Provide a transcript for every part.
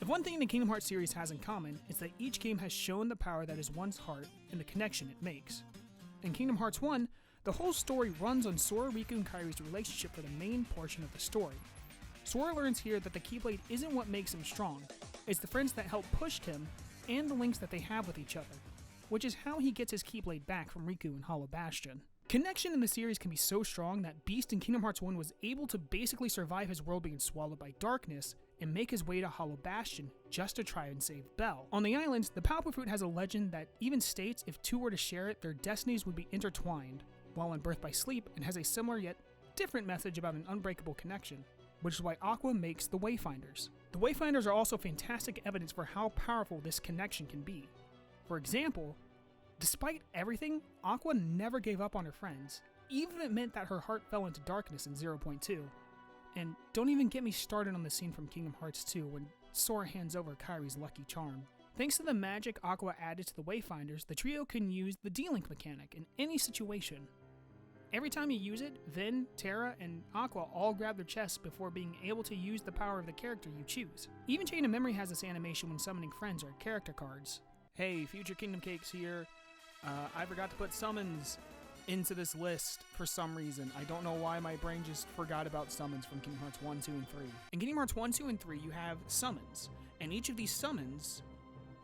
If one thing the Kingdom Hearts series has in common, it's that each game has shown the power that is one's heart and the connection it makes. In Kingdom Hearts 1, the whole story runs on Sora, Riku, and Kairi's relationship for the main portion of the story. Sora learns here that the Keyblade isn't what makes him strong, it's the friends that help push him and the links that they have with each other, which is how he gets his Keyblade back from Riku and Hollow Bastion. Connection in the series can be so strong that Beast in Kingdom Hearts 1 was able to basically survive his world being swallowed by darkness and make his way to Hollow Bastion just to try and save Belle. On the islands, the Palpa Fruit has a legend that even states if two were to share it, their destinies would be intertwined, while in Birth by Sleep it has a similar yet different message about an unbreakable connection, which is why Aqua makes the Wayfinders. The Wayfinders are also fantastic evidence for how powerful this connection can be. For example, despite everything, Aqua never gave up on her friends, even if it meant that her heart fell into darkness in 0.2. And don't even get me started on the scene from Kingdom Hearts 2 when Sora hands over Kairi's lucky charm. Thanks to the magic Aqua added to the Wayfinders, the trio can use the D-Link mechanic in any situation. Every time you use it, Vin, Terra, and Aqua all grab their chests before being able to use the power of the character you choose. Even Chain of Memory has this animation when summoning friends or character cards. Hey, Future Kingdom Cakes here. I forgot to put summons into this list for some reason. I don't know why my brain just forgot about summons from Kingdom Hearts 1, 2, and 3. In Kingdom Hearts 1, 2, and 3, you have summons. And each of these summons,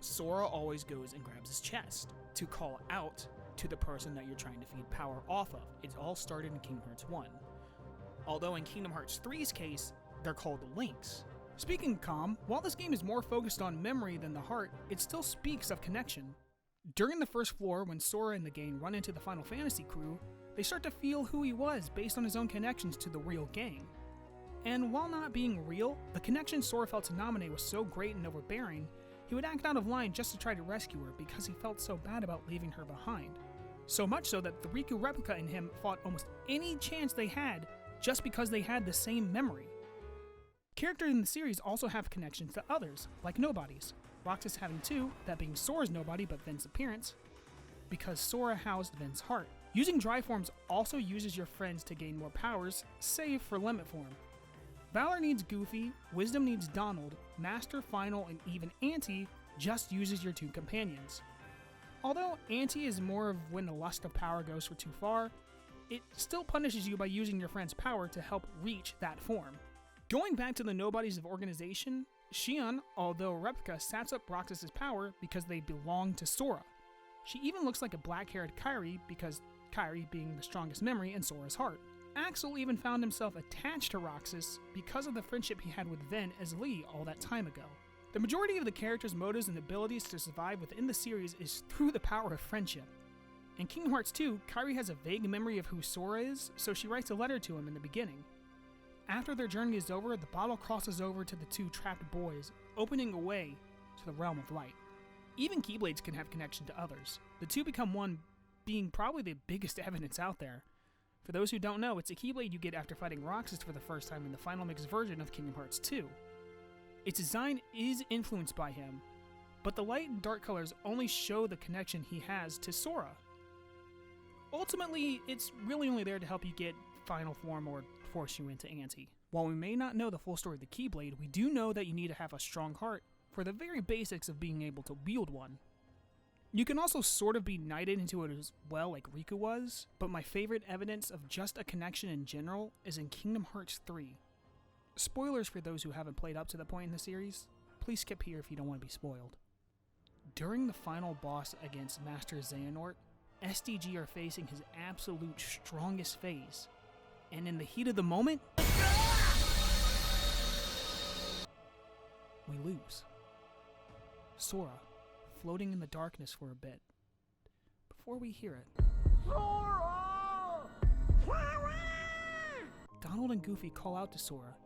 Sora always goes and grabs his chest to call out to the person that you're trying to feed power off of. It all started in Kingdom Hearts 1. Although in Kingdom Hearts 3's case, they're called links. Speaking of calm, while this game is more focused on memory than the heart, it still speaks of connection. During the first floor, when Sora and the gang run into the Final Fantasy crew, they start to feel who he was based on his own connections to the real gang. And while not being real, the connection Sora felt to Naminé was so great and overbearing, he would act out of line just to try to rescue her because he felt so bad about leaving her behind. So much so that the Riku replica and him fought almost any chance they had just because they had the same memory. Characters in the series also have connections to others, like nobodies, Roxas having two, that being Sora's nobody but Vin's appearance, because Sora housed Vin's heart. Using dry forms also uses your friends to gain more powers, save for limit form. Valor needs Goofy, Wisdom needs Donald, Master, Final, and even Auntie just uses your two companions. Although Auntie is more of when the lust of power goes for too far, it still punishes you by using your friend's power to help reach that form. Going back to the nobodies of organization, Xion, although a replica, sets up Roxas' power because they belong to Sora. She even looks like a black-haired Kairi because Kairi being the strongest memory in Sora's heart. Axel even found himself attached to Roxas because of the friendship he had with Vin as Lee all that time ago. The majority of the character's motives and abilities to survive within the series is through the power of friendship. In Kingdom Hearts 2, Kairi has a vague memory of who Sora is, so she writes a letter to him in the beginning. After their journey is over, the bottle crosses over to the two trapped boys, opening a way to the realm of light. Even Keyblades can have connection to others. The two become one, being probably the biggest evidence out there. For those who don't know, it's a Keyblade you get after fighting Roxas for the first time in the final mix version of Kingdom Hearts 2. Its design is influenced by him, but the light and dark colors only show the connection he has to Sora. Ultimately, it's really only there to help you get final form or force you into Auntie. While we may not know the full story of the Keyblade, we do know that you need to have a strong heart for the very basics of being able to wield one. You can also sort of be knighted into it as well, like Riku was, but my favorite evidence of just a connection in general is in Kingdom Hearts 3. Spoilers for those who haven't played up to the point in the series, please skip here if you don't want to be spoiled. During the final boss against Master Xehanort, SDG are facing his absolute strongest phase, and in the heat of the moment, we lose. Sora, floating in the darkness for a bit, before we hear it. Sora! Donald and Goofy call out to Sora,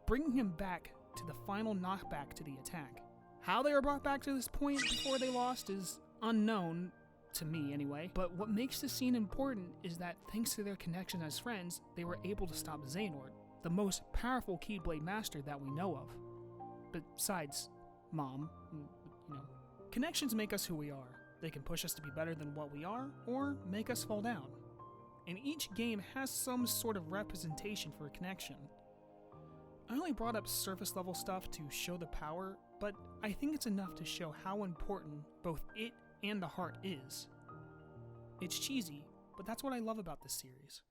bringing him back to the final knockback to the attack. How they were brought back to this point before they lost is unknown, to me anyway, but what makes this scene important is that thanks to their connection as friends, they were able to stop Xehanort, the most powerful Keyblade master that we know of. Besides Mom, Connections make us who we are. They can push us to be better than what we are, or make us fall down. And each game has some sort of representation for a connection. I only brought up surface level stuff to show the power, but I think it's enough to show how important both it and the heart is. It's cheesy, but that's what I love about this series.